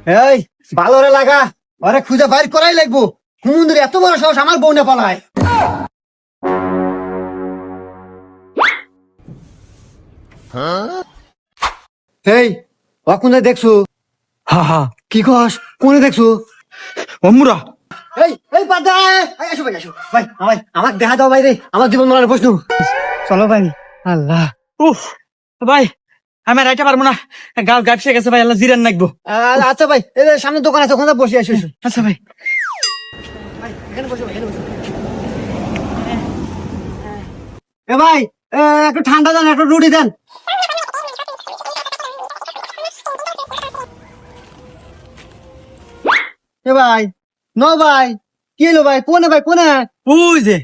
এই ভালো রে লাগা, ওরে খুঁজে বাইর করাই লাগবো। হুমুন্দির এত বড় সাহস আমার বউ না পালায়। এই অকুনে দেখছো? হা হা কি কস? কোনে দেখছো? অমুরা এই বাদ দে, এই আসো ভাই, আসো ভাই, আমাকে দেখা দাও ভাই রে, আমার জীবন মরণের প্রশ্ন। চলো ভাই। আল্লাহ। উফ ভাই আমি আর আইতে পারবো না, গাল গাপসে গেছে ভাই, আল্লাহ জিরান নাকবো। আচ্ছা ভাই, এই যে সামনে দোকান আছে, ওখানে বসে আসো। আচ্ছা ভাই। এখানে বসো, এখানে বসো। এ ভাই, একটু ঠান্ডা দেন, একটু রুটি দেন। এ ভাই, ন ভাই, কি হলো ভাই? কোনে ভাই, কোনে? ওই যে